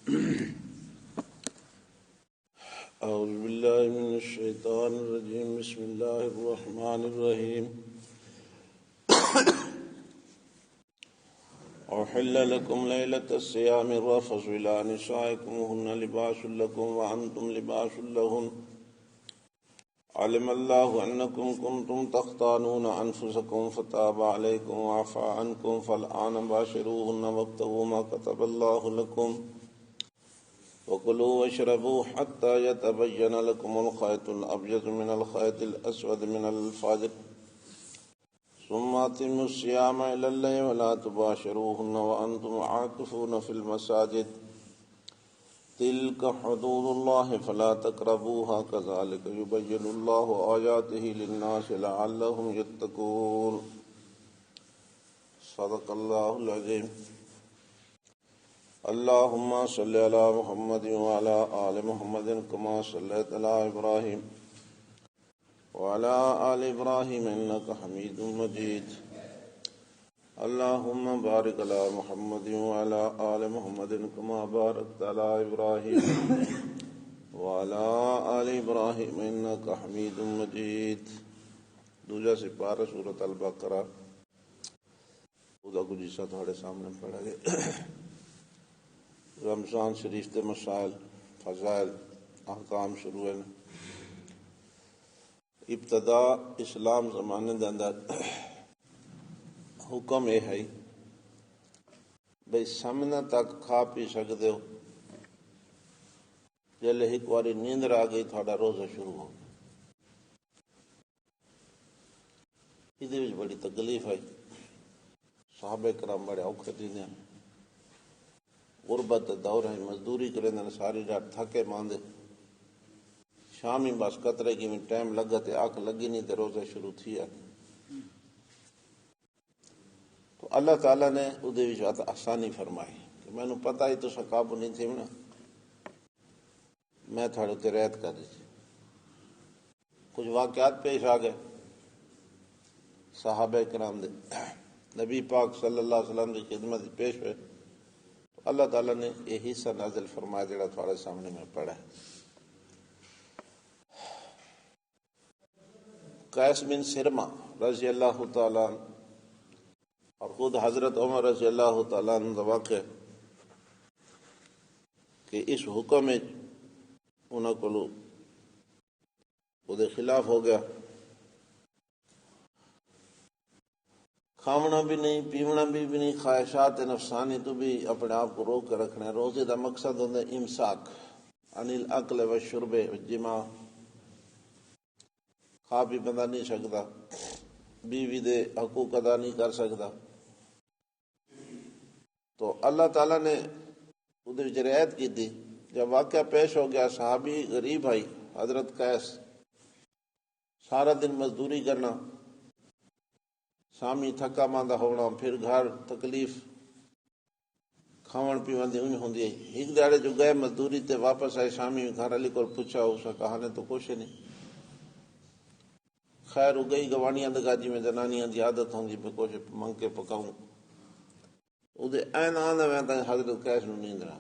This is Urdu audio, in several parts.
اعوذ باللہ من الشیطان الرجیم بسم اللہ الرحمن الرحیم احل لکم لیلۃ الصیام الرفث الی نسائکم ہن لباس لکم وانتم لباس لہن علم اللہ انکم کنتم تختانون انفسکم فتاب علیکم وعفا عنکم فالآن باشروہن وابتغوا ما کتب اللہ لکم وَكُلُوا وَاشْرَبُوا حَتَّى يَتَبَيَّنَ لَكُمُ الْخَيْطُ الْأَبْيَضُ مِنَ الْخَيْطِ الْأَسْوَدِ مِنَ الْفَجْرِ ثُمَّ أَتِمُّوا الصِّيَامَ إِلَى اللَّيْلِ وَلَا تُبَاشِرُوهُنَّ وَأَنْتُمْ عَاكِفُونَ فِي الْمَسَاجِدِ تِلْكَ حُدُودُ اللَّهِ فَلَا تَقْرَبُوهَا كَذَلِكَ يُبَيِّنُ اللَّهُ آيَاتِهِ لِلنَّاسِ لَعَلَّهُمْ يَتَّقُونَ صدق اللہ العظیم۔ اللہم صلی علی محمد وعلی آل محمد کما صلیت علی ابراہیم وعلی آل ابراہیم انک حمید مجید۔ اللہم بارک علی محمد وعلی آل محمد کما بارکت علی ابراہیم وعلی آل ابراہیم انک حمید مجید۔ دوجا سپارہ سورۃ البقرہ خدا کو جیسا تھوڑے سامنے پڑھا گیا۔ رمضان شریف کے مسائل فضائل احکام شروع ہیں۔ ابتدا اسلام زمانے دے اندر حکم یہ ہے بھئی سامنے تک کھا پی سکتے ہو، جلے ایک باری نیندر آ گئی تھوڑا روزہ شروع ہو گیا۔ یہ بڑی تکلیف ہے، صحابہ کرام بڑے اوکھے دیندے ہیں، غربت دور ہے، مزدوری کریں ساری رات تھکے ماندے، شامی بس قطرے کی میں ٹائم لگا تے آنکھ لگی نہیں تے روزہ شروع تھی آتی۔ تو اللہ تعالیٰ نے ادھے وچ آسانی فرمائی کہ میں نے پتہ ہی تو قابو نہیں تھی نا، میں تھوڑے تے رعایت کر دی۔ کچھ واقعات پیش آ گئے صحابہ کرام دے، نبی پاک صلی اللہ علیہ وسلم کی خدمت پیش ہوئے، اللہ تعالیٰ نے یہ حصہ نازل فرمایا جڑا تھوڑے سامنے میں پڑھا ہے۔ قیس بن سرمہ رضی اللہ تعالیٰ عنہ اور خود حضرت عمر رضی اللہ تعالیٰ عنہ دا واقع کہ اس حکم میں انہوں کو دے خلاف ہو گیا، کھاونا بھی نہیں پیونا بھی نہیں، خواہشات نفسانی تو بھی اپنے آپ کو روک کر رکھنا ہے۔ روزے دا مقصد ہوتا ہے امساک عن الاکل والشرب والجماع، کھا بھی بندہ نہیں سکتا، بیوی دے حقوق ادا نہیں کر سکتا۔ تو اللہ تعالیٰ نے ادھر رعایت کی تھی۔ جب واقعہ پیش ہو گیا، صحابی غریب آئی حضرت قیس، سارا دن مزدوری کرنا، شامی تھکا ماندہ ہونا، پھر گھر تکلیف کھاون پیون دی انج ہوندی ہے۔ ایک دیہڑے جو گئے مزدوری تے واپس آئے، شامی گھر والی کو پوچھا، اس کا کہا نے تو کچھ نہیں۔ خیر ہو گئی گوانیاں دگا جی میں جنانیاں دی عادت ہوندی پہ کچھ منگ کے پکاؤں، ادھے این آندہ میں تک حضرت قیس نو نیند رہا۔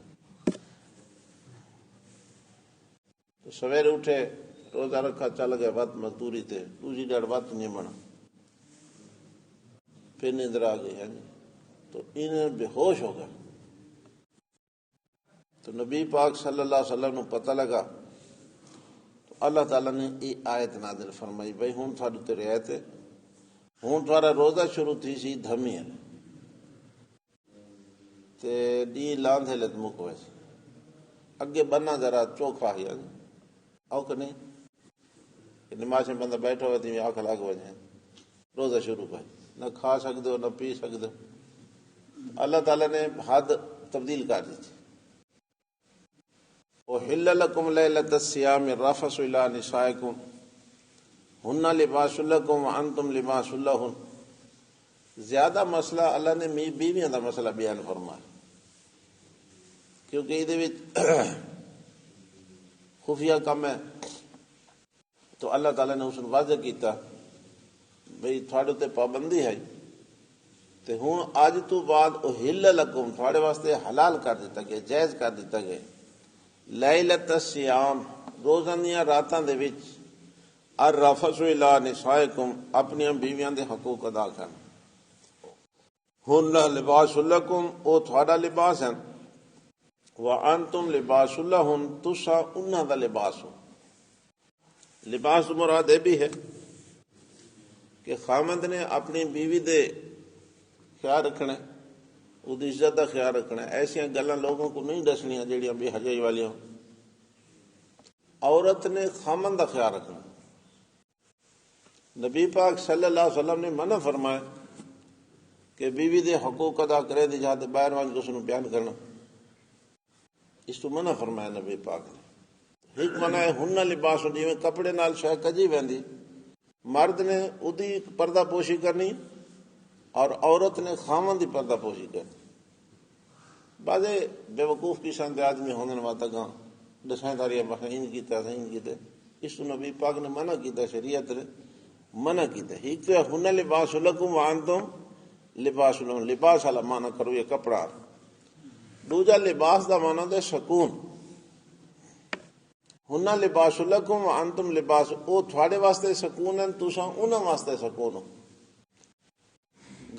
تو سویرے اٹھے، روزہ رکھا، چل گئے وقت مزدوری تے، دوسری ڈیڑھ وقت نہیں بنا، پھر نیندر آ گئی ہے۔ تو انہیں بے ہوش ہو گیا۔ تو نبی پاک صلی اللہ علیہ وسلم نے پتہ لگا، تو اللہ تعالیٰ نے یہ آیت نازل فرمائی بھائی ہوں تھوڑی تے رعایت ہے، ہوں تھوڑا روزہ شروع تھی سی دھمی ہے تے ڈی لاندھے لت مک ویسے اگے بننا ذرا چوکھا ہی او کہ نہیں کہ نماز میں بندہ بیٹھا ہوا تھی آنکھ لگ وجہ روزہ شروع کر نہ کھا سکتے ہو نہ پی سکتے ہو۔ اللہ تعالیٰ نے حد تبدیل کر دی تھی۔ احل لکم لیلۃ الصیام الرفث الی نسائکم ہن لباس لکم وانتم لباس لہن۔ زیادہ مسئلہ اللہ نے بیویاں دا مسئلہ بیان فرمایا، کیونکہ یہ خفیہ کم ہے، تو اللہ تعالیٰ نے اس نے واضح کیتا بھئی تھوڑے تے پابندی ہے، تے ہوں اج تو بعد احل لکم تھوڑے واسطے حلال کر دیتا گیا، جائز کر دیتا گیا، لیلۃ الصیام روزاں دیاں راتاں دے وچ الرفث الی نسائکم اپنی بیویاں دے حقوق ادا کرنا، ہن لباس لکم او تھوڑا لباس ہیں، وانتم لباس لہن تسا انہاں دا لباس ہو۔ لباس مراد یہ بھی ہے کہ خامند نے اپنی بیوی دے خیال رکھنا ہے، وہ عزت کا خیال رکھنا ہے، ایسا گلاں لوگوں کو نہیں دسنیاں جہاں بے حیائی والیاں۔ عورت نے خامند کا خیال رکھنا۔ نبی پاک صلی اللہ علیہ وسلم نے منع فرمایا کہ بیوی دے حقوق ادا کرے دی جہاں باہر وان کے اس کو بیان کرنا، اس تو منع فرمایا نبی پاک نے۔ ایک منع ہے ہن لباس، جی کپڑے نال شے کجی ویندی، مرد نے ادی پردہ پوشی کرنی اور عورت نے خامن دی پردہ پوشی کرنی۔ بعض بے وقوف قسم کے آدمی ہونے والا گاں دسائیں داریاں بخیں ان کیتا تھا ان کیتے، اس کو نبی پاک نے منع کیتا، شریعت نے منع کیتا۔ ایک تو ہن لباس لکم وانتم لباس لہن، لباس والا معنی کرو یہ کپڑا، دوجا لباس دا معنی دے سکون، ہن لباس لکم وانتم لباس، او تھوڑے واسطے سکون ہیں تساں انہاں واسطے سکون ہو۔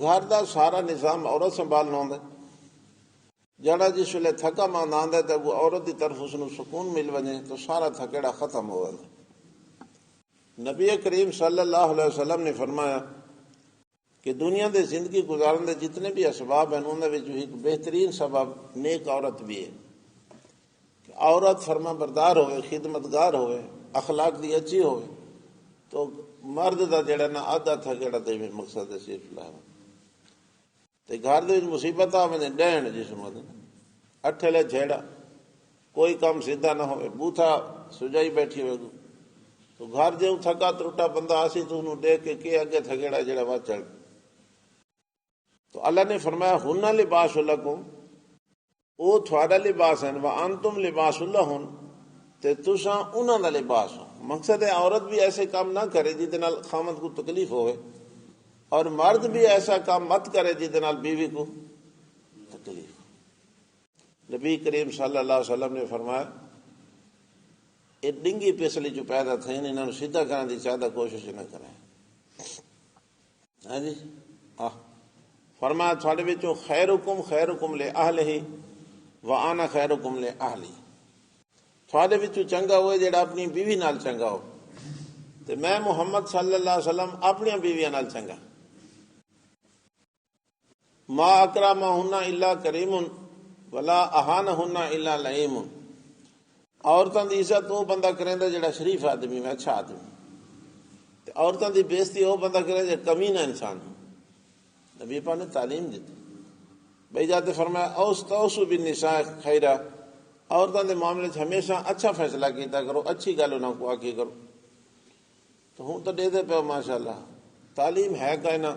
گھر دا سارا نظام عورت سنبھالنا ہوندا ہے، جڑا جس ویلے تھکا ماند آندا ہے تے وہ عورت دی طرف اس نوں سکون مل وجے تو سارا تھکیڑا ختم ہو جاندا۔ نبی کریم صلی اللہ علیہ وسلم نے فرمایا کہ دنیا دے زندگی گزارن دے جتنے بھی اسباب ہیں انہاں وچ ایک بہترین سبب نیک عورت بھی ہے کہ عورت فرما بردار ہوئے، خدمتگار ہوئے، اخلاق دی اچھی ہوئے تو مرد دا جڑا نا آدھا تھکیڑا تے مقصد ہے صرف لا تے گھر دے مصیبت آویں ڈہن جس مدن اٹھلے جھیڑا کوئی کام سیدھا نہ ہوئے، بوتھا سجائی بیٹھی ہوئے تو گھر جو تھکا ترٹا بندہ آسی تو انہوں دیکھ کے کہ اگے تھکیڑا جڑا وا چڑھ۔ تو اللہ نے فرمایا ہن لباس لکم، او تھوڑا لباس ہیں، وانتم لباس لہن تے تساں انہاں دا لباس ہو۔ مقصد ہے عورت بھی ایسے کام نہ کرے جس دے نال خامد کو تکلیف ہوئے، اور مرد بھی ایسا کام مت کرے جس دے نال بیوی کو تکلیف ہو۔ نبی کریم صلی اللہ علیہ وسلم نے فرمایا یہ ڈنگی پسلی جو پیدا تھے انہوں سیدھا کرنے کی زیادہ کوشش نہ کریں۔ ہاں جی فرمایا تھوڑے وچوں خیرکم لأہلہ وانا خیرکم لأہلی، تھوڑے وچوں چنگا ہوئے جڑا اپنی بیوی نال چنگا ہو تے میں محمد صلی اللہ علیہ وسلم اپنی بیویاں نال چنگا۔ ما اکرمہن الا کریم ولا اہانہن الا لئیم، عورتوں دی عزت وہ بندہ کریندا جڑا شریف آدمی میں اچھا آدمی، تے عورتوں دی بےزتی وہ بندہ کرے جڑا کمینہ انسان ہو۔ نبی پاک نے تعلیم دیتی بھائی جاتے فرمایا اوستوصوا بالنساء خیرا، عورتوں دے معاملے ہمیشہ اچھا فیصلہ کیتا کرو، اچھی گل انہاں کو آکی کرو۔ تو ہوں تو دے دے پہ ماشاءاللہ تعلیم ہے کائنا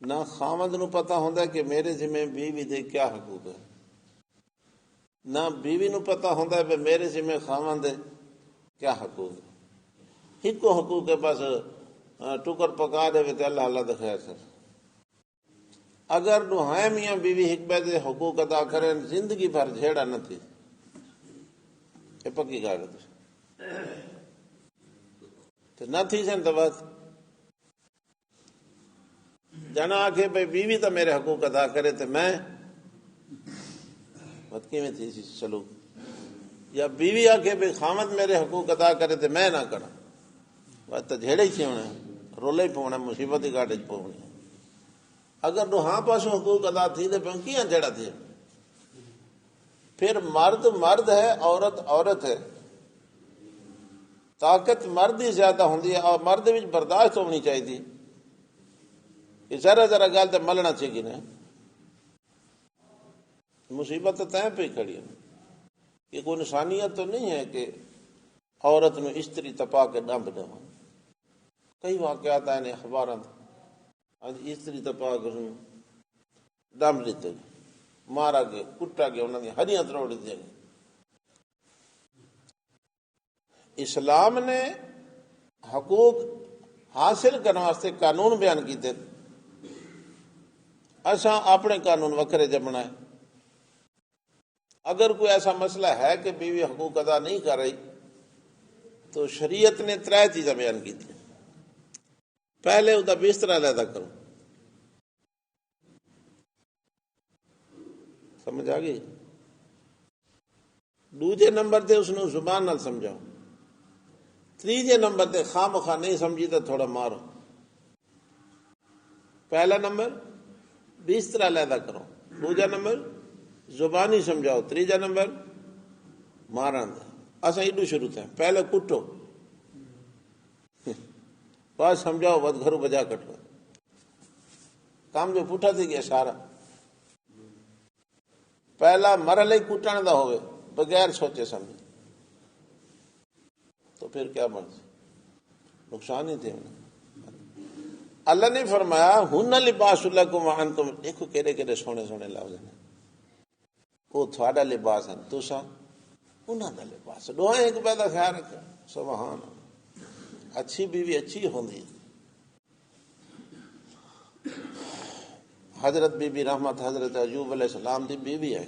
نہ خامد نو پتہ ہوندا ہے کہ میرے ذمہ بیوی دے کیا حقوق ہے، نہ بیوی نو پتہ ہوندا ہے کہ میرے ذمہ خامد دے کیا حقوق ہے۔ ایک کو حقوق ہے بس ٹکر پکا دے تے اللہ اللہ دے خیر سے۔ اگر نوہائے میاں بیوی حکمت دے حقوق ادا کریں زندگی بھر جھیڑا نہ تھی، یہ پکی گل ہے نہ تھی سن تو بس جنا آکھے بھائی بیوی تو میرے حقوق ادا کرے تو میں بت کی میں تھی چلو، یا بیوی آکھے بھائی خامد میرے حقوق ادا کرے تو میں نہ کرا، بس تو جھیڑے ہی ہونا، رولے ہی پونا، مصیبت ہی گاڑی پونی۔ اگر دوہاں پاسوں حقوق ادا تھی تو پھر کیاں جھیڑا تھی؟ پھر مرد مرد ہے، عورت عورت ہے، طاقت مرد ہی زیادہ ہوندی ہے اور مرد وچ برداشت ہونی چاہیے کہ ذرا ذرا گل تو ملنا چاہیے نا۔ مصیبت تو تین پہ کھڑی ہے، یہ کوئی انسانیت تو نہیں ہے کہ عورت نو استری تپا کے ڈمب دو۔ کئی واقعات آئے نے اخباراں استری تپا کے ڈمب دیتے، مارا گیا، کٹا گیا، انہوں نے ہڈیاں تروڑ دی۔ اسلام نے حقوق حاصل کرنے واسطے قانون بیان کیتے، اساں اپنے قانون وکھرے جے بنائے۔ اگر کوئی ایسا مسئلہ ہے کہ بیوی حقوق ادا نہیں کر رہی تو شریعت نے 3 چیزیں بیان کی تھی۔ پہلے وہ بستر علیحدہ کرو، سمجھ آ گئی؟ دوجے نمبر تے اس نے زبان نال سمجھاؤ، تیجے نمبر تے خواہ مخواہ نہیں سمجھی تو تھوڑا مارو۔ پہلا نمبر بستر علیحدہ کرو، دوجا نمبر زبانی سمجھاؤ، تیجا نمبر مارن دے۔ اساں ایڈو شروع تھے، پہلے کٹو، بعد سمجھاؤ، بعد گھروں بجا کٹو۔ کام جو پوٹھا تھی گیا سارا۔ پہلا مرحلہ ہی کٹن دا ہوئے بغیر سوچے سمجھے تو پھر کیا بن نقصان ہی تھے۔ اللہ نے فرمایا ہن لباس لکم وانتم، دیکھو کیڑے کیڑے سونے سونے لفظ ہیں، وہ تھوڑا لباس ہے، تساں انہاں دا لباس۔ دوہیں ایک پیدا خیال رکھو، سبحان اللہ۔ اچھی بیوی اچھی ہوندی۔ حضرت بی بی رحمت حضرت ایوب علیہ السلام دی بیوی ہے،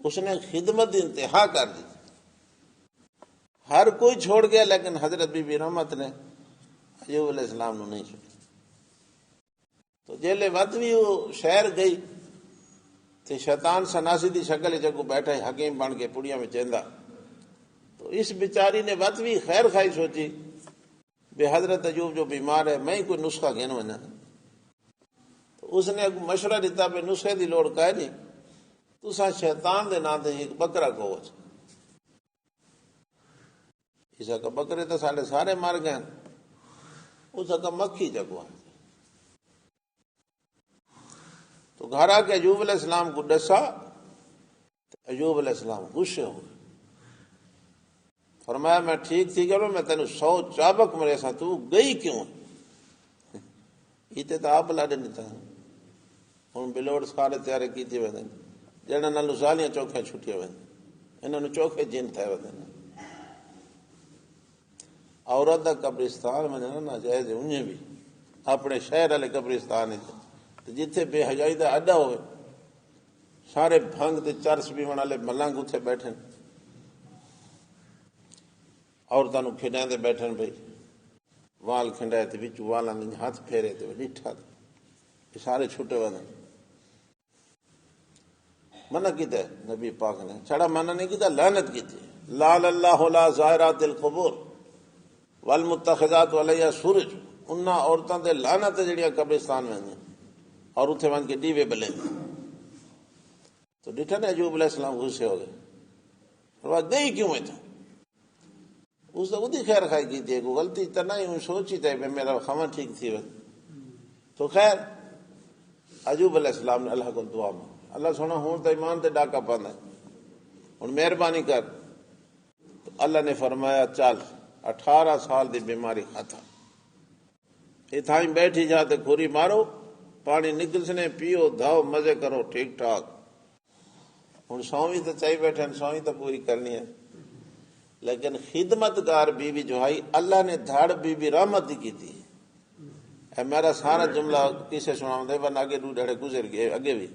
اس نے خدمت دی انتہا کر دی، ہر کوئی چھوڑ گیا لیکن حضرت بی بی رحمت نے ایوب علیہ السلام نو نہیں چھوڑا۔ تو جیلے وقت بھی وہ شہر گئی تو شیطان سناسی دی شکل جگہ بیٹھا حکیم بن کے پڑیاں میں چیندا، تو اس بیچاری نے وقت بھی خیر خائی سوچی بے حضرت ایوب جو بیمار ہے میں ہی کوئی نسخہ گھن ونا، تو اس نے مشورہ دیتا پہ نسخے دی لوڑ کہے نہیں، تساں شیطان دے نام دے ایک بکرا کو اس کا بکرے تو سارے مر گئے، اس کا مکھی جگوا۔ تو گھر آ کے ایوب علیہ السلام کو ڈسا، ایوب علیہ السلام غصے ہو گئے، فرمایا میں ٹھیک تھی کرو، میں تینوں 100 چابک مرے سا، تو گئی کیوں؟ یہ تو آپ لاڈے نہیں تھا، ہوں بلوڑ سارے تیارے کیتے ہوئے جہاں نالوں سالیاں چوکھیاں چھٹیاں ہوئے، انہوں نے چوکھے جن تھے ہوئے۔ عورت دا قبرستان میں ناجائز ہے، انہیں بھی اپنے شہر والے قبرستان جتھے بے حجائی دا اڈا ہوئے، سارے بھنگ تے چرس بھی والے ملنگ اتنے بیٹھے، عورتوں کو کھڈاں دے بیٹھے بھائی، وال کھنڈائے تے وچ والاں دے ہاتھ پھیرے تے ڈٹھا، یہ سارے چھٹے ہوئے۔ منع کیتا ہے نبی پاک نے، چھڑا منع نہیں کیتا، لعنت کیتی، لعن اللہ لا زائرات القبور والمتخذات علیہ سورج، انہاں عورتاں تے لعنت ہے جڑیاں قبرستان میں ہیں اور اتنے ون کے دیوے بلے۔ تو ڈٹھا نا ایوب علیہ السلام غصے ہو گئے، فرمایا گئی کیوں ہے تو؟ اس نے ادھی خیر خائی کی تھی، کوئی غلطی تو نہیں سوچی تھی میرا خمر ٹھیک تھی۔ تو خیر ایوب علیہ السلام نے اللہ کو دعا مانگی، اللہ سونا ہوں تو ایمان تے ڈاکہ پانا ہے، ہوں مہربانی کر۔ تو اللہ نے فرمایا چل 18 سال دی بیماری ختم، یہ تھائیں بیٹھی جاتے کھوری مارو، پانی نکلسنے پیو دھاؤ مزے کرو ٹھیک ٹھاک۔ ہوں سویں تو چاہیے بیٹھے، سویں تو پوری کرنی ہے، لیکن خدمتگار بیوی جو آئی اللہ نے دھڑ بی بی رحمت دی کی تھی۔ اے میرا سارا جملہ کسے سناؤں دے ورنہ آگے دو ڈھڑے گزر گئے، آگے بھی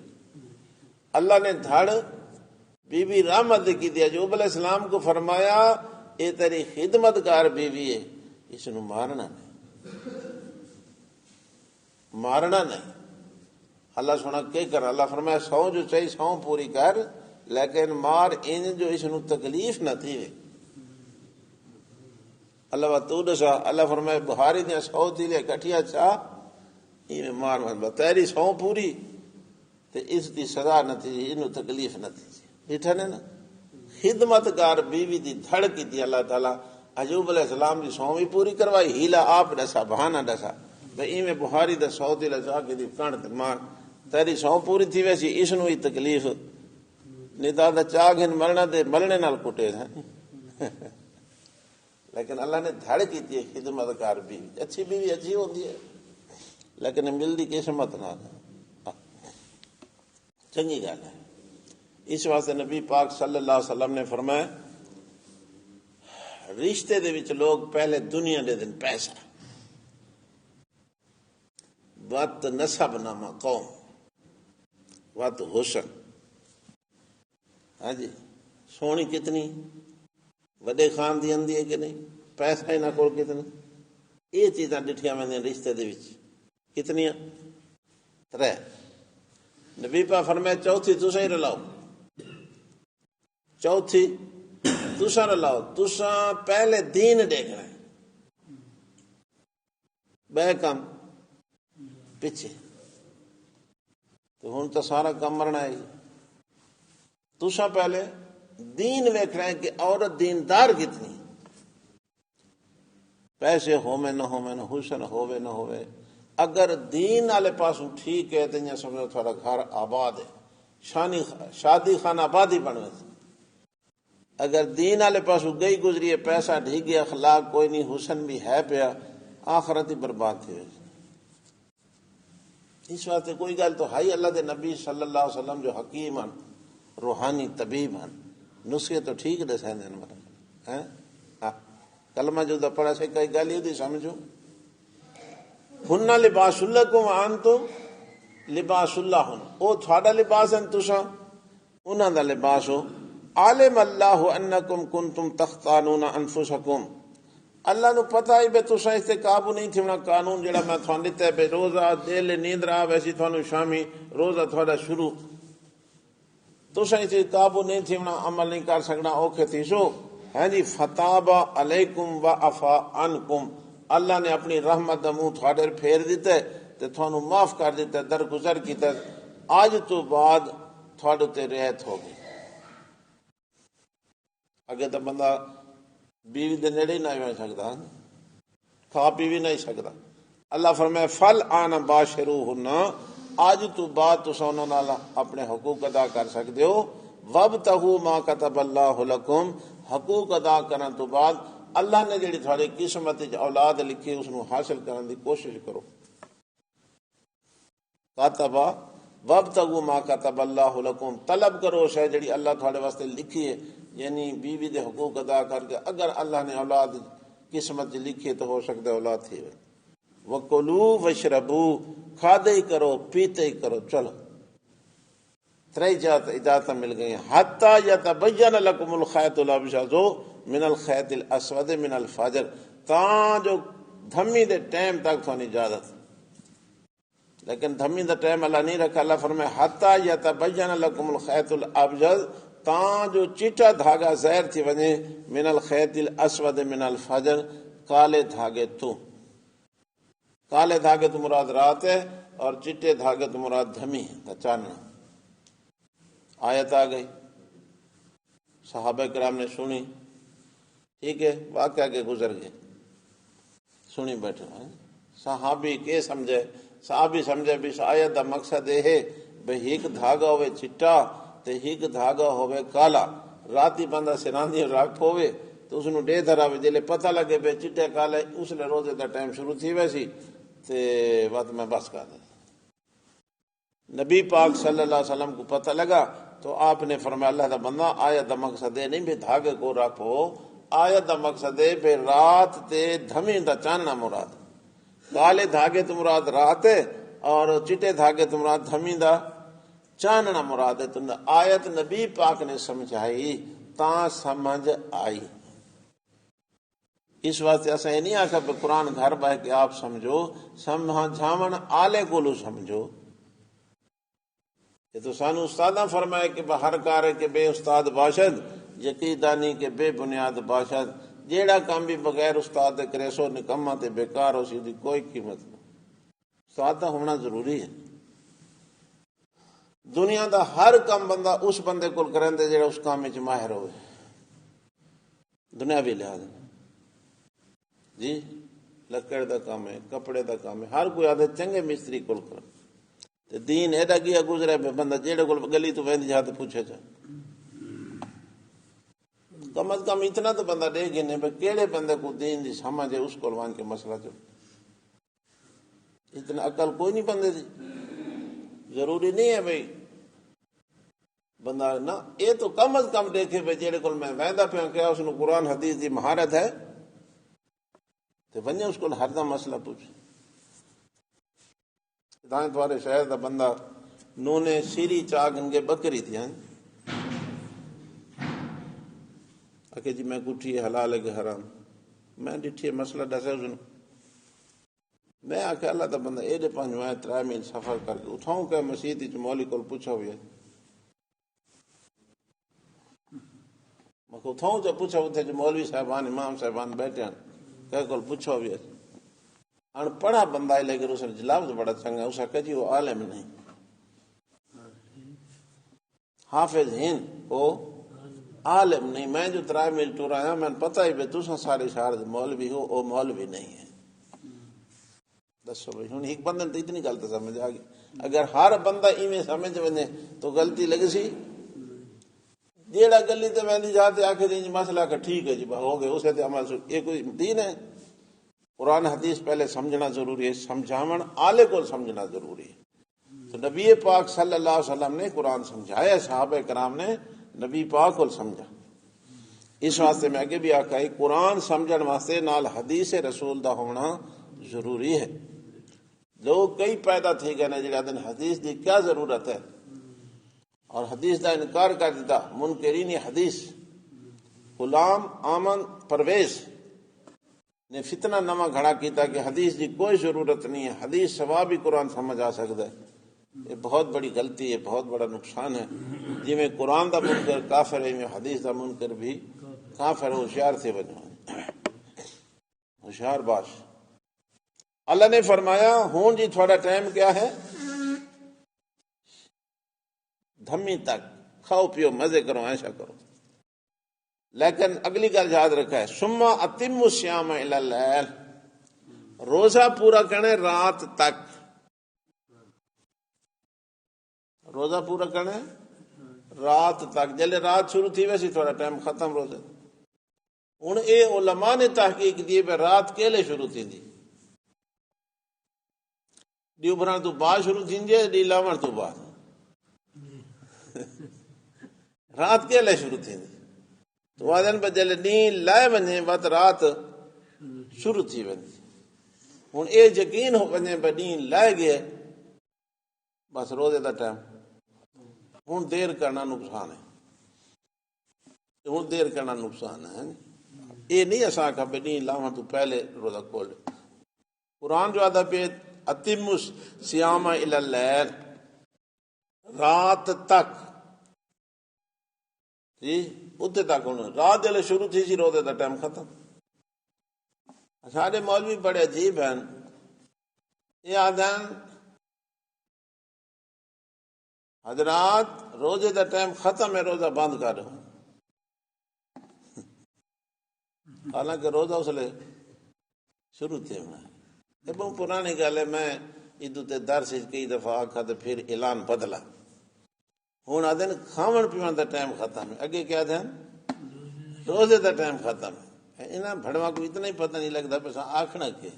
اللہ نے دھڑ بی بی رحمت دی کی تھی۔ ایوب علیہ السلام کو فرمایا اے تیری خدمتگار بیوی ہے، اس نو مارنا نہیں، مارنا نہیں۔ اللہ سونا کیا کر، اللہ فرمایا 100 جو چاہیے 100 پوری کر، لیکن مار ان جو اس نو تکلیف نہ تھی۔ اللہ تو دسا، اللہ فرمائے بہاری دیا 100 تیلے کٹھیا چاہ یہ مار مار تیری 100 پوری تے اس دی سزا نہ تھی، انہوں تکلیف نہ تھی۔ بیٹھا نے نا خدمتگار بیوی دی دھڑ کی تھی اللہ تعالیٰ۔ ایوب علیہ السلام دی 100 بھی پوری کروائی، ہیلا آپ ڈسا بہانہ ڈسا بھئی ایویں بہاری دا 100 تیلے چاہ کے دی کانٹ تے مار تیری 100 پوری تھی، ویسی اس نو ہی تکلیف ندا دا چاہ گھن مرنا دے مرنے نال کٹے ہیں۔ لیکن اللہ نے دھڑ کی تھی خدمتگار بیوی، اچھی بیوی اچھی ہوتی ہے لیکن ملتی قسمت نہ چنگی گل ہے۔ اس واسطے نبی پاک صلی اللہ علیہ وسلم نے فرمایا رشتے دے وچ لوگ پہلے دنیا دے دن پیسہ وت نسب نامہ قوم، وت حسن، ہاں جی سونی کتنی وڈے خان دی آندی ہے کہ نہیں، پیسہ یہاں کول کتنا، یہ چیزاں ڈٹھیاں ویندیاں رشتے دے وچ کتنیاں، 3۔ نبی پاک فرمایا چوتھی تساں ہی رلاؤ، چوتھی تساں رلاؤ، تساں پہلے دین دیکھنا ہے، بے کام پیچھے، تو ہن تو سارا کام مرنا ہے، تساں پہلے دین ویکھنا ہے کہ عورت دیندار کتنی، پیسے ہوویں نہ ہوویں، حسن ہووے نہ ہووے، اگر دین والے پاسوں ٹھیک ہے تو یہ سمجھو تھوڑا گھر آباد ہے، شادی خانہ آبادی بنوے، اگر دین والے پاسوں گئی گزری ہے، پیسہ ڈھگ گیا، اخلاق کوئی نہیں، حسن بھی ہے پیا، آخرت ہی برباد تھی۔ اس واسطے کوئی گل تو ہے اللہ دے نبی صلی اللہ علیہ وسلم جو حکیم ہیں، روحانی طبیب ہیں، نسخے تو ٹھیک دسیں ہیں، کلمہ جو پڑھا سے کئی گل یہ سمجھو، ہن لباس لکم وانتم لباس لہن، او تھوڑا لباس ہیں، تساں انہاں دا لباس ہو، عالم اللہ انکم کنتم تختانون انفسکم، اللہ نو پتہ ہی بے تساں اس تے قابو نہیں تھونا، قانون جڑا میں تھانوں دتا ہے بے روزہ دل نیندر آ ویسی تھانوں شامی روزہ تھوڑا شروع، تساں اس تے قابو نہیں تھونا، عمل نہیں کر سکنا، اوکھے تھیسو، ہاں جی فتاب علیکم وعفا عنکم، اللہ نے اپنی رحمت دا منہ تھوڑے پھیر دیتا ہے تے تھانوں معاف کر دیتا ہے، درگزر کیتا ہے، آج تو بعد تھوڑے تے رعایت ہو گئی۔ اگے تو بندہ بیوی دے نیڑے ہی نہ ہو سکتا، کھا پی بھی نہیں سکتا، اللہ فرمائے فل آنا باشروہن، آج تو بعد تساں انہاں نال اپنے حقوق ادا کر سکتے ہو، وابتغوا ما کتب اللہ لکم، حقوق ادا کرنے تو بعد اللہ نے جڑی تھوڑی قسمت اولاد لکھی اس نو حاصل کرنے دی کوشش کرو، کاتبا وابتغوا ما کتب اللہ لکم، طلب کرو شے جڑی اللہ تھوڑے واسطے لکھی ہے، یعنی بیوی دے حقوق ادا کر کے، اگر اللہ نے اولاد قسمت لکھی تو ہو سکتا ہے اولاد تھی، وَكُلُوا وَاشْرَبُوا، کھادے ہی کرو پیتے ہی کرو، چلو 3 اجازتیں مل گئی ہیں، حَتَّى يَتَبَيَّنَ لَكُمُ الْخَيْطُ الْأَبْيَضُ مِنَ الْخَيْطِ الْأَسْوَدِ مِنَ الْفَجْرِ، تاں جو دھمی دے ٹائم تک تھوڑی اجازت، لیکن دھمی دا ٹائم اللہ نہیں رکھا، اللہ فرمائے حَتَّى يَتَبَيَّنَ لَكُمُ الْخَيْطُ الْأَبْيَضُ، تاں جو چٹا دھاگا ظاہر تھی ونے من الخیط الاسود من الفجر، کالے دھاگے تو، کالے دھاگے تو مراد رات ہے اور چٹے دھاگے تو مراد دھمی ہے، چاننا۔ آیت آ گئی، صحابہ کرام نے سنی، ٹھیک ہے، واقعہ کے گزر گئے، سنی بیٹھے ہیں، صحابی کے سمجھے، صحابی سمجھے بھی آیت دا مقصد یہ ہے بھئی ایک دھاگا ہوئے چٹا تے ایک دھاگا ہوئے کالا، راتی بندہ سراندی رکھ ہوئے تو اس نو ڈے دھرا وے، جلے پتہ لگے بے چٹے کالے اس لئے روزے دا ٹائم شروع تھی ویسی تے وقت میں بس کر دیں۔ نبی پاک صلی اللہ علیہ وسلم کو پتہ لگا تو آپ نے فرمایا اللہ دا بندہ آیت دا مقصد ہے نہیں بے دھاگے کو رکھو، آیت دا مقصد ہے بے رات تے دھمی دا چاننا مراد، کالے دھاگے تو مراد رات ہے اور چٹے دھاگے تو مراد دھمی دا چاننا مراد ہے، تو آیت نبی پاک نے سمجھائی تاں سمجھ آئی۔ اس واسطے ایسا یہ نہیں آکھا کہ قرآن گھر بہ کے آپ سمجھو، سمجھاون آلے کولو سمجھو، یہ تو سانو استاداں فرمائے کہ ہر کارے کے بے استاد باشد، یقیدانی کے بے بنیاد باشد، جیڑا کام بھی بغیر استاد دے کرے سو نکما تے بیکار ہو سی، کوئی قیمت نہیں، استاد دا ہونا ضروری ہے۔ دنیا دا ہر کام بندہ اس بندے کو کرندے جڑا اس کام وچ ماہر ہوئے، دنیاوی لحاظ جی، لکڑ دا کام ہے، کپڑے دا کام ہے، ہر کوئی آدھے چنگے مستری کول کر، تے دین ایڈا گیا گزرے بندہ جیڑے کول گلی تو ویندی جا تے پوچھے جا، کم از کم اتنا تو بندہ دے گنے بھئی کیڑے بندے کو دین دی سمجھ ہے اس کول وان کے مسئلہ جو، اتنا عقل کوئی نہیں بندے دی، ضروری نہیں ہے بھئی بندہ نہ، یہ تو کم از کم دیکھے بھئی جیڑے کول میں ویندا پیا کہ اس نو قرآن حدیث دی مہارت ہے تے ونجے اس کول ہر دا مسئلہ پوچھ، تھائیں تھوڑے شہر دا بندہ نونے سیری چاہ گن کے بکری تھی ہیں کہ جی میں کٹھی حلال ہے کہ حرام میں ڈٹھی مسئلہ ڈسے سنوں میں آخیا اللہ دا بندہ ایڈے 3 میل سفر کر کے اٹھاؤں کہ مسجد وچ مولوی کول پوچھا ہوئے میں اٹھاؤں جو پوچھا ہوتے جو مولوی صاحبان امام صاحبان بیٹھے ہیں کہ کول پوچھا ہوئے ان پڑھا بندہ ہے لیکن اس نے جلاب بڑا چنگا ہے اس نے کہا جی وہ عالم نہیں حافظ ہیں وہ عالم نہیں میں جو 3 میل ٹور آیا میں پتہ ہی بے تساں سارے شہر مولوی ہو وہ مولوی نہیں ہے دسو بھائی ہوں ایک بندے تو اتنی غلط سمجھ آ گئی اگر ہر بندہ ایویں سمجھ ونے تو غلطی لگ سی جیڑا گلی تے ویندی جاتے آکھے جی مسئلہ کہ ٹھیک ہے جی ہو گئے اسے تے عمل سے یہ کوئی دین ہے قرآن حدیث پہلے سمجھنا ضروری ہے سمجھاون آلے کو سمجھنا ضروری ہے تو نبی پاک صلی اللہ علیہ وسلم نے قرآن سمجھایا صحابہ کرام نے نبی پاک کو سمجھا اس واسطے میں آگے بھی آکھا ہے قرآن سمجھن واسطے نال حدیث رسول دا ہونا ضروری ہے لوگ کئی پیدا تھے گئے نا جڑا دن حدیث دی کیا ضرورت ہے اور حدیث دا انکار کر دیتا منکرین حدیث غلام آمن پرویز نے فتنہ نواں کھڑا کیتا کہ حدیث دی کوئی ضرورت نہیں ہے حدیث سوا بھی قرآن سمجھ آ سکتا ہے یہ بہت بڑی غلطی ہے بہت بڑا نقصان ہے جی میں قرآن دا منکر کافر ہے میں حدیث دا منکر بھی کافر ہوشیار سے بنو ہوشیار باش اللہ نے فرمایا ہون جی تھوڑا ٹائم کیا ہے دھمی تک کھاؤ پیو مزے کرو ایسا کرو لیکن اگلی گل یاد رکھا ہے سما اتم الصیام الی اللیل روزہ پورا کرنے رات تک روزہ پورا کرنے رات تک جلے رات شروع تھی ویسی تھوڑا ٹائم ختم روزے ہوں اے علماء نے تحقیق دی پہ رات کیلے شروع تھی دی ڈی ابھرن تو بعد شروع تھینجے ڈی لاون تو بعد رات کیلے شروع تھینجے تو آدھن پہ جلے نی لائے ونجے بات رات شروع تھی ونجے ہوں اے یقین ہو ونجے پہ نی لائے گئے بس روزے دا ٹائم ہوں دیر کرنا نقصان ہے ہوں دیر کرنا نقصان ہے یہ نہیں ایسا کہ بے نی لاون تو پہلے روزہ کھول قرآن جو آدھا پہ اتم الصیام الی اللیل رات تک جی اتنے تک ہونا رات جلے شروع تھی سی روزے دا ٹائم ختم سارے مولوی بڑے عجیب ہیں یہ آدھن حضرات روزے دا ٹائم ختم ہے روزہ بند کر رہے حالانکہ روزہ اس لئے شروع تھے یہ بہت پرانی گل ہے میں ادھو تے درس کئی دفعہ آکھا تو پھر اعلان بدلا ہوں آدھن کھاون پیون دا ٹائم ختم ہے اگے کیا دین روزے دا ٹائم ختم ہے انہاں بھڑوا کو اتنا ہی پتہ نہیں لگتا پیسا آکھنا کہ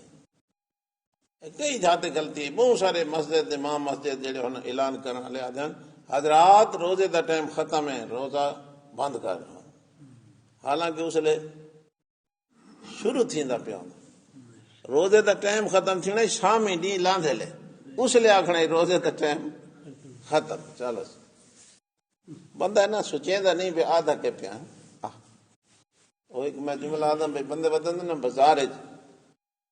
کئی جاتے غلطی ہے بہت سارے مسجد امام مسجد جڑے ہونا اعلان کرنا لے آدھن حضرات روزے دا ٹائم ختم ہے روزہ بند کر حالانکہ اس لئے شروع تھی دا پیون روزے دا ٹائم ختم تھی نا شامی ڈی لاندھے لے اس لئے آکھنا روزے دا ٹائم ختم چلو بندہ ہے نا سوچیں دا نہیں بے آدھا کے پیان وہ ایک میں جملہ آدھا بے بندے بدن نا بازار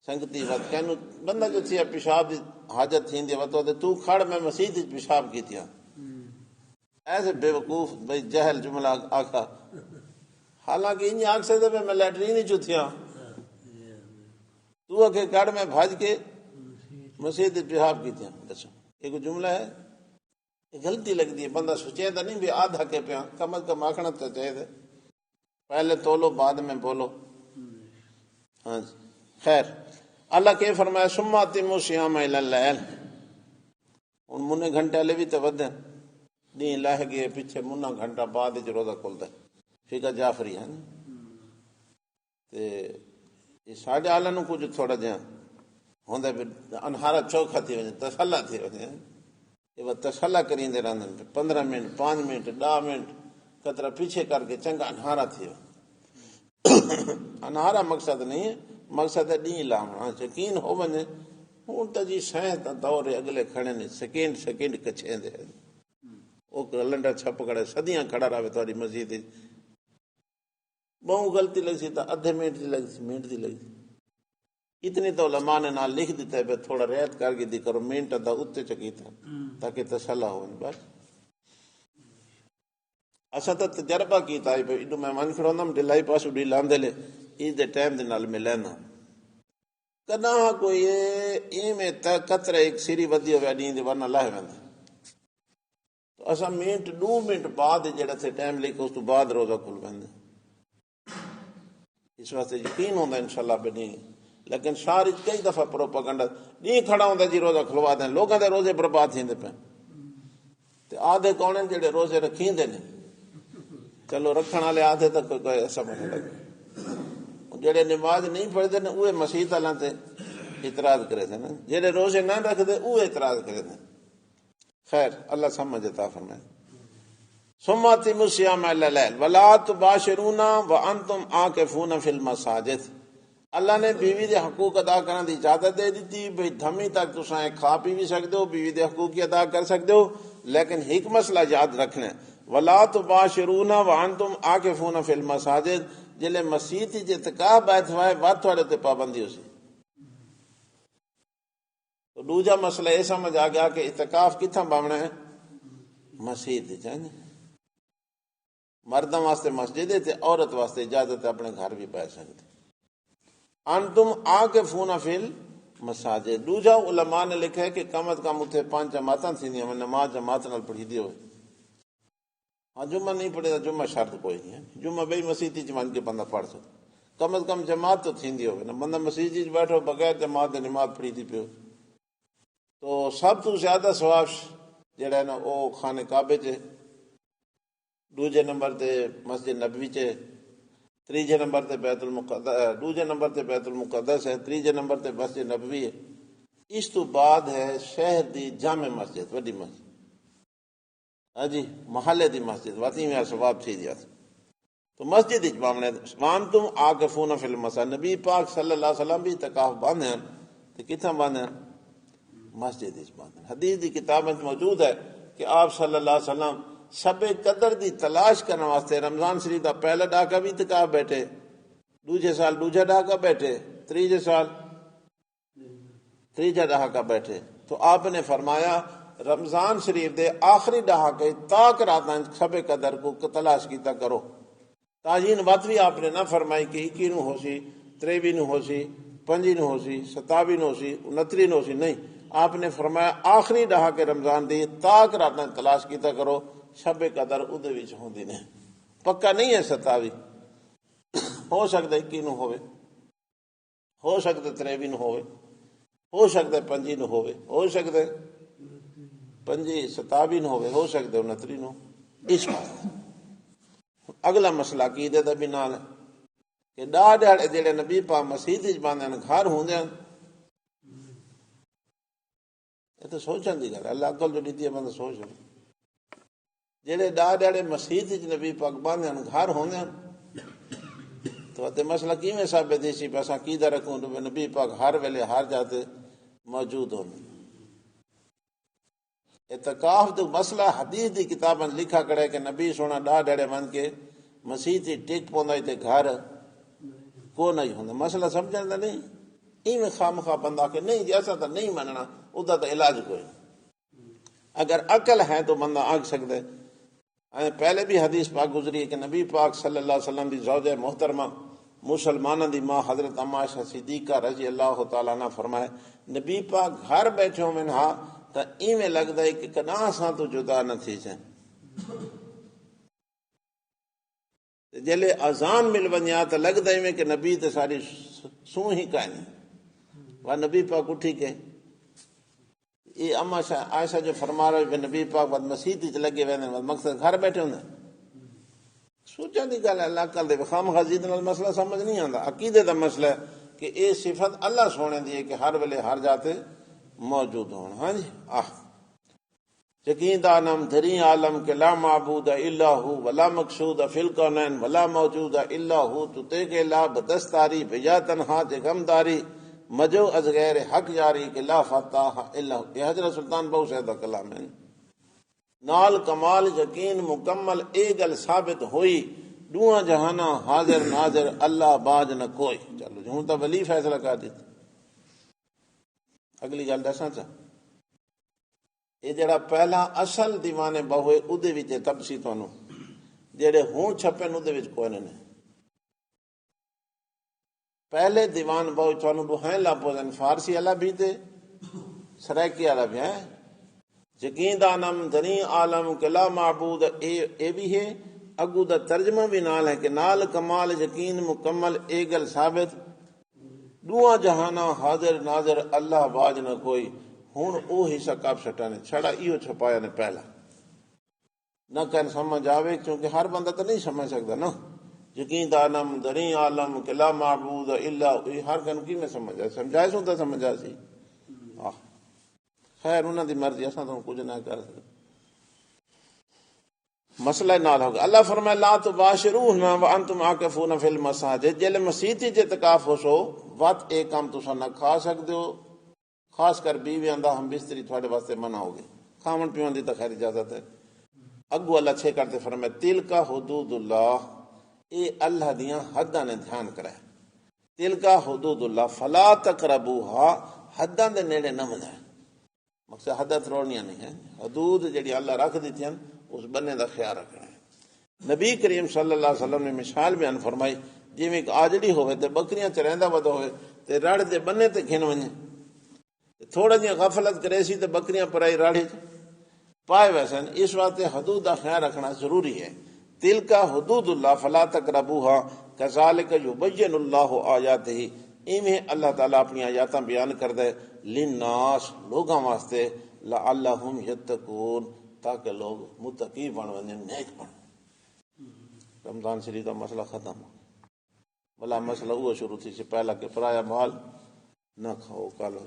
سنگتی وقت کہنو بندہ جو تھی پیشاب دی حاجت تھی دی وقت تو کھڑ میں مسجد پیشاب کی تھی ایسے بے وقوف بھئی جہل جملہ آکھا حالانکہ انہی آنکھ سے دے میں لیٹرین ہی جو تھی تو اکھے کڑ میں بھاج کے مسجد پیشاب کی تھی ایک جملہ ہے غلطی لگ دی ہے بندہ سوچے تھا نہیں بھی آدھا کے پہ کم از کم آکھنا تو چاہیے تھے پہلے تولو بعد میں بولو ہاں جی خیر اللہ کے فرمایا ثم اتموا الصیام الی اللیل ان منے گھنٹے لے بھی تو ودن نہیں لہ گئے پیچھے منا گھنٹہ بعد جو روزہ کھلتا ہے فقہ جعفری ہے نا تے یہ ساڑھے آلہ نو کچھ تھوڑا جہاں ہوندہ پھر انہارا چوکھا تھی وجہ تسلہ تھی وجہ یہ وہ تسلہ کریں دے رہنے 15 منٹ 5 منٹ 10 منٹ کترہ پیچھے کر کے چنگا انہارا تھی انہارا مقصد نہیں ہے مقصد ہے نہیں لاؤں یقین ہو بنے ہوں تو جی سائنس کا دور اگلے کھڑے نے سیکنڈ کچھے دے وہ لنڈا چھپ کھڑے صدیاں کھڑا رہے تھوڑی مسجد بہو غلطی لگ سی تو ادھے منٹ دی لگ سی منٹ دی لگ سی اتنی تو علماء نے نال لکھ دیتا ہے بے تھوڑا رعایت کر کے دی کرو منٹ دا اتنے چکیتا تاکہ تسلا ہو بس اسا تو تجربہ کیتا ہے بھائی میں من کھڑونا ڈلائی پاسو ڈی لاندے لے اس دے ٹائم دے نال میں لینا کنا کوئی میں قطرے ایک سیری ودی ہویا نیند ورنہ لاہے ویندا تو اسا منٹ 2 منٹ بعد جڑا تھے ٹائم لکھ اس تو بعد روزہ کھل ویندا اس واسطے یقین ہوندا انشاءاللہ بنی لیکن شہر کئی دفعہ پروپیگنڈا نہیں کھڑا ہوندا جی روزہ کھلوا دیں لوگاں دے روزے برباد تھیندے پے تے آدھے کون ہیں جڑے روزے رکھیندے نے چلو رکھن والے آدھے تک کوئی ایسا بنے لگے جڑے نماز نہیں پڑھتے نا وہ مسیت والا تے اعتراض کرے تھے نا جڑے روزے نہ رکھتے وہ اعتراض کرے تھے خیر اللہ سمجھ عطا فرمائے ثم اتموا الصيام الى الليل ولا تباشرون وانتم عاكفون في المساجد اللہ نے بیوی دے حقوق ادا کرنے دی اجازت دے دیتی بھئی دھمی تک تساں کھا پی بھی سکتے ہو بیوی دے حقوق ادا کر سکتے ہو لیکن ایک مسئلہ یاد رکھنا ولا تباشرون وانتم عاكفون في المساجد جلے مسجد وچ اعتکاف بیٹھ ہوئے وات تھوڑے تے پابندی ہو سی تو دوجا مسئلہ یہ سمجھ آ گیا کہ اعتکاف کتھاں باونا ہے مسجد وچ مردوں واسطے مسجد ہے تے عورت واسطے اجازت ہے اپنے گھر بھی پہ سکتے انتم عاکفون فی المساجد دوجا علماء نے لکھا ہے کہ کم از کم اتنے 5 جماعتاں تھیندیاں نماز جماعت نال پڑھی دی ہوئے ہاں جمعہ نہیں پڑھے تو جمعہ شرط کوئی نہیں ہے جمعہ بھئی مسجد وچ ون کے بندہ پڑھ سکتا کم از کم جماعت تو تھیندی ہوئے نا بندہ مسجد وچ بیٹھو بغیر جماعت دے نماز پڑھی دی پیو تو سب تو زیادہ ثواب جڑا ہے نا وہ خانے کعبے چ دوجے نمبر تے مسجد نبوی چ تیجے نمبر تے بیت المقدس دوجے نمبر تے بیت المقدس ہے تیجے نمبر تے مسجد نبوی ہے اس تو بعد ہے شہر دی جامع مسجد وڈی مسجد ہاں جی محلے دی مسجد واتی میں ثواب تھی دیا تو مسجد وچ باونے وانتم عاکفون فی المساجد نبی پاک صلی اللہ علیہ وسلم بھی اعتکاف باندھے ہیں تے کتھاں باندھے ہیں مسجد وچ باندھے حدیث دی کتاب میں موجود ہے کہ آپ صلی اللہ علیہ وسلم شب قدر دی تلاش کرنے واسطے رمضان شریف دا پہلا ڈاکہ بھی اعتکاف بیٹھے دوجے سال دوجا ڈاکہ بیٹھے تیجے سال تیجا ڈاکہ بیٹھے تو آپ نے فرمایا رمضان شریف دے آخری ڈاکے تاک راتاں شب قدر کو تلاش کیتا کرو تعین وقت بھی آپ نے نہ فرمائی کہ 21 نو ہو سی 23 نو ہو سی 5 نو ہو سی 27 نو ہو سی 29 نو ہو سی نہیں آپ نے فرمایا آخری ڈاکے رمضان دی تاک راتاں تلاش کیتا کرو شب قدر ادھے وچ ہوندی نے پکا نہیں ہے 27 ہو سکتا 21 نو ہوئے ہو سکتا 23 نو ہوئے ہو سکتا 5 نو ہوئے ہو سکتا 5 27 نو ہوئے ہو سکتا 29 نو اس واسطے اگلا مسئلہ عقیدے دا بھی نال ہے کہ ڈاڑے جڑے نبی پاک مسجد وچ باندھے گھر ہوندے یہ تو سوچن دی گل اللہ عقل جو دیتی ہے بندہ سوچ رہے جڑے ڈاڑے مسجد وچ نبی پاک باندھے گھر ہوندے تو تے مسئلہ کیویں ثابت ہے سی پاسا عقیدہ رکھوں تو نبی پاک ہر ویلے ہر جاتے موجود ہوندے اعتکاف تو مسئلہ حدیث دی کتاب میں لکھا کڑے کہ نبی سونا ڈاڑے من کے مسجد ٹک پوندا تے گھر کو نہیں ہوندا مسئلہ سمجھن دا نہیں ایویں خامخواہ بندہ کہ نہیں جیسا تو نہیں مننا ادا تو علاج کوئی اگر عقل ہے تو بندہ آگ سکتا ہے پہلے بھی حدیث پاک گزری ہے کہ نبی پاک صلی اللہ علیہ وسلم دی زوجہ محترمہ مسلمانہ دی ماں حضرت اما عائشہ صدیقہ رضی اللہ تعالیٰ عنہ فرمائے نبی پاک گھر بیٹھے ہو منہا تو ایویں لگتا ہے کہ کنا ساں تو جدا نہ تھی جائیں جلے اذان مل ونیا تو لگتا ہے کہ نبی تے ساری سوں ہی کائیں وہ نبی پاک اٹھی کے یہ اما عائشہ جو فرما رہے کہ نبی پاک بعد مسجد وچ لگے ہوئے مقصد گھر بیٹھے ہوندے سوچا دی گل اللہ کل دے خام خزید نال مسئلہ سمجھ نہیں آندا عقیدے دا مسئلہ ہے کہ اے صفت اللہ سونے دی ہے کہ ہر ویلے ہر جاتے موجود ہون ہاں جی یقین دانم دھری عالم کے لا معبود الا ہو ولا مقصود فی الکونین ولا موجود الا ہو تو تے کے لا بدستاری بجا تنہا جگمداری مجو از غیر حق جاری کہ لا فتح الا یہ حضرت سلطان بہو صاحب کا کلام ہے نال کمال یقین مکمل اے گل ثابت ہوئی دوہاں جہانا حاضر ناظر اللہ باج نہ کوئی چلو جی ہوں تو ولی فیصلہ کر دیتا اگلی گل دساں چاہ یہ جڑا پہلا اصل دیوانے بہوئے ادھے وچ تبسی تانوں جڑے ہوں چھپے ادھے وچ کوئی نہیں پہلے دیوان بہو تانوں دوہیں لفظ فارسی والا بھی تے سرائکی والا بھی ہے یقین دانم دنی عالم کہ لا معبود اے بھی ہے اگو دا ترجمہ بھی نال ہے کہ نال کمال یقین مکمل اے گل ثابت دوہاں جہانا حاضر ناظر اللہ باج نہ کوئی ہوں او حصہ کب سٹا نے چھڑا ایو چھپایا نے پہلا نہ کہن سمجھ آوے کیونکہ ہر بندہ تو نہیں سمجھ سکتا نا یقین دانم دنی عالم کہ لا معبود الا ہر کہن کی میں سمجھ آئے سمجھائے سوں تو سمجھ آ سی خیر انہوں دی مرضی اساں تو کچھ نہ کر سکتے مسئلہ نال ہوگا اللہ فرمائے لا تباشروہن وانتم عاکفون فی المساجد جل مسجد وچ اعتکاف ہو سو وقت ایک کام تساں نہ کھا سکدے ہو خاص کر بیویاں دا ہم بستری تھوڑے واسطے منع ہو گئی کھاون پیون دی تو خیر اجازت ہے اگو اللہ چھے کرتے فرمائے تلکا حدود اللہ اے اللہ دیاں حداں نے دھیان کرے تلکا حدود اللہ فلا تقربوها حداں دے نیڑے نہ ونجے مقصد حداں تروڑنیاں نہیں ہیں حدود جڑی اللہ رکھ دیتی ہیں اس بننے دا خیال رکھنا ہے نبی کریم صلی اللہ علیہ وسلم نے مثال بیان فرمائی جی میں ایک آجڑی ہوئے تے بکریاں چریندا ودا ہوئے تے رڑ دے بننے تے کھن ونجے تھوڑا جی غفلت کرے سی تے بکریاں پرائی راڑی پائے ویسن اس واسطے حدود دا خیال رکھنا ضروری ہے تلکا حدود اللہ فلا تقربوها کذالک یبین اللہ آیاتہ ایویں اللہ تعالیٰ اپنی آیاتاں بیان کر دے للناس لوگاں واسطے لعلہم یتقون تاکہ لوگ متقی بن ونجن نیک بن رمضان شریف کا مسئلہ ختم بلا مسئلہ وہ شروع تھی سے پہلا کہ پرایا مال نہ کھاؤ کالو